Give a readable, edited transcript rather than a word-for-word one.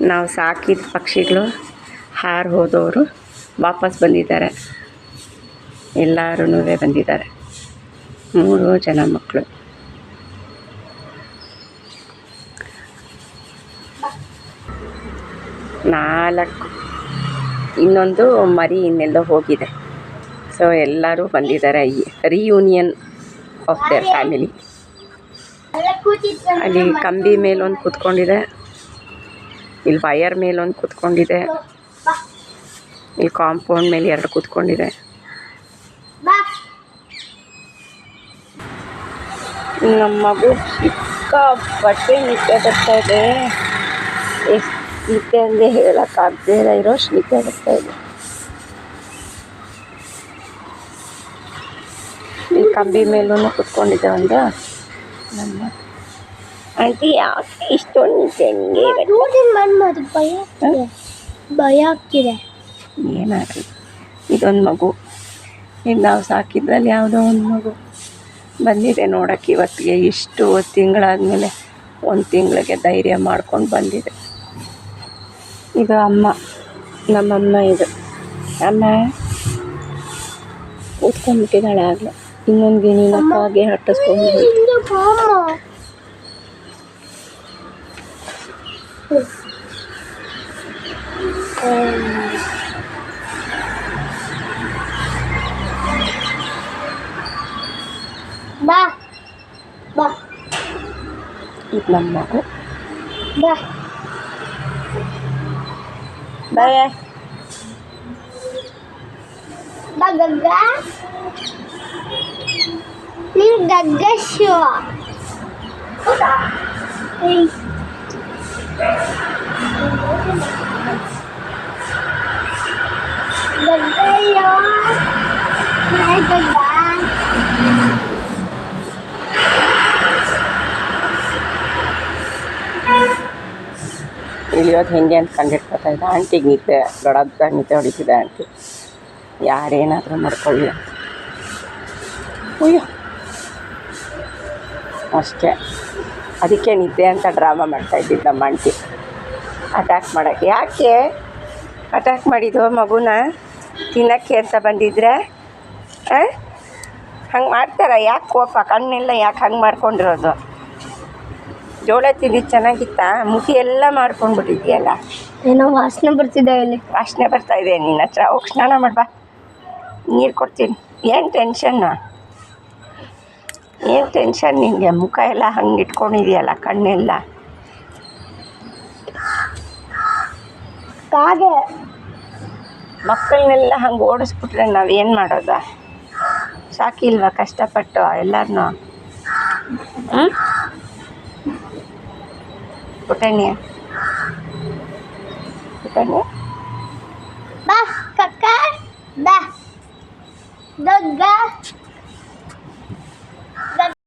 ನಾವು ಸಾಕಿದ ಪಕ್ಷಿಗಳು ಹಾರಿ ಹೋದವರು ವಾಪಸ್ ಬಂದಿದ್ದಾರೆ. ಎಲ್ಲರೂ ಬಂದಿದ್ದಾರೆ. 3 ಜನ ಮಕ್ಕಳು. ನಾಲ್ಕು ಇನ್ನೊಂದು ಮರಿ ಇನ್ನೆಲ್ಲೋ ಹೋಗಿದೆ. ಸೊ ಎಲ್ಲರೂ ಬಂದಿದ್ದಾರೆ. Reunion of their family. ಅಲ್ಲಿ ಕಂಬಿ ಮೇಲೊಂದು ಕೂತ್ಕೊಂಡಿದೆ, ಇಲ್ಲಿ ವಯರ್ ಮೇಲೊಂದು ಕೂತ್ಕೊಂಡಿದೆ, ಇಲ್ಲಿ ಕಾಂಪೌಂಡ್ ಮೇಲೆ 2 ಕೂತ್ಕೊಂಡಿದೆ. ನಮ್ಮ ಮಗು ಸಿಕ್ಕಾಪಟ್ಟೆ ನಿದ್ದೆ ಬರ್ತಾ ಇದೆ. ಎಷ್ಟು ನಿದ್ದೆ ಅಂದರೆ ಹೇಳೋಕ್ಕಾಗದೇ ಇರೋಷ್ಟು ನಿದ್ದೆ ಬರ್ತಾ ಇದೆ. ಇಲ್ಲಿ ಕಂಬಿ ಮೇಲೂ ಕೂತ್ಕೊಂಡಿದ್ದೆ ಒಂದು. ನಮ್ಮ ಆಂಟಿ ಯಾಕೆ ಇಷ್ಟೊಂದು ನಿದ್ದೆ ಭಯ ಆಗ್ತಿದೆ. ಏನಾಗಲ್ಲ, ಇದೊಂದು ಮಗು. ಇದು ನಾವು ಸಾಕಿದ್ರಲ್ಲಿ ಯಾವುದೋ ಒಂದು ಮಗು ಬಂದಿದೆ ನೋಡೋಕ್ಕೆ. ಇವತ್ತಿಗೆ ಇಷ್ಟು ತಿಂಗಳಾದಮೇಲೆ 1 ತಿಂಗಳಿಗೆ ಧೈರ್ಯ ಮಾಡ್ಕೊಂಡು ಬಂದಿದೆ. ಇದು ಅಮ್ಮ, ನಮ್ಮಮ್ಮ. ಇದು ಅಮ್ಮ ಕೂತ್ಕೊಂಡ್ಬಿಟ್ಟಿದ್ದಾಳೆ ಆಗಲೇ. ಇನ್ನೊಂದು ಗಿಣಿನ ಕಾಗೆ ಹಟ್ಟಿಸ್ಕೊಂಡು ಬಾ ಬಾ. ಇದು ನಮ್ಮ ಮಗು. ಬಾ ಬಾಯ್. ಬಾ ಗಗ್ಗ. ನೀನು ಗಗ್ಗ ಶೋ. ಗಗ್ಗಯ್ಯೋ ಗಗ್ಗ. ಇಳಿಯೋದು ಹೆಂಗೆ ಅಂತ ಕಂಡಿಡ್ಕೊತಾ ಇದ್ದ. ಆಂಟಿಗೆ ನಿದ್ದೆ ದೊಡ್ಡದಾಗಿ ನಿದ್ದೆ ಹೊಡಿತಿದ್ದೆ. ಆಂಟಿ ಯಾರೇನಾದರೂ ಮಾಡ್ಕೊಳ್ಳಿ ಅಂತ. ಅಯ್ಯೋ ಅಷ್ಟೇ, ಅದಕ್ಕೆ ನಿದ್ದೆ ಅಂತ ಡ್ರಾಮಾ ಮಾಡ್ತಾಯಿದ್ದಿದ್ದು ನಮ್ಮ ಆಂಟಿ. ಅಟ್ಯಾಕ್ ಮಾಡೋಕ್ಕೆ. ಯಾಕೆ ಅಟ್ಯಾಕ್ ಮಾಡಿದ್ದು ಮಗುನ ತಿನ್ನೋಕ್ಕೆ ಅಂತ ಬಂದಿದ್ರೆ? ಹಂಗೆ ಮಾಡ್ತಾರ? ಯಾಕೆ ಕೋಪ? ಕಣ್ಣೆಲ್ಲ ಯಾಕೆ ಹಂಗೆ ಮಾಡ್ಕೊಂಡಿರೋದು? ಜೋಳ ತಿಂದಿದ್ದು ಚೆನ್ನಾಗಿತ್ತಾ? ಮುಖಿ ಎಲ್ಲ ಮಾಡ್ಕೊಂಡ್ಬಿಟ್ಟಿದ್ಯಲ್ಲ. ಏನೋ ವಾಸನೆ ಬರ್ತಿದೆ. ಇಲ್ಲಿ ವಾಸನೆ ಬರ್ತಾಯಿದೆ ನಿನ್ನ ಹತ್ರ. ಹೋಗಿ ಸ್ನಾನ ಮಾಡ್ಬಾ, ನೀರು ಕೊಡ್ತೀನಿ. ಏನು ಟೆನ್ಷನ್ನು? ಏನು ಟೆನ್ಷನ್ ನಿನಗೆ? ಮುಖ ಎಲ್ಲ ಹಂಗೆ ಇಟ್ಕೊಂಡಿದೆಯಲ್ಲ, ಕಣ್ಣೆಲ್ಲ. ಕಾಗೆ ಮಕ್ಕಳನ್ನೆಲ್ಲ ಹಂಗೆ ಓಡಿಸ್ಬಿಟ್ರೆ ನಾವೇನು ಮಾಡೋದ? ಸಾಕಿಲ್ವಾ ಕಷ್ಟಪಟ್ಟು ಎಲ್ಲರನ್ನೂ? ಪುಟಣಿ ಪುಟಣಿ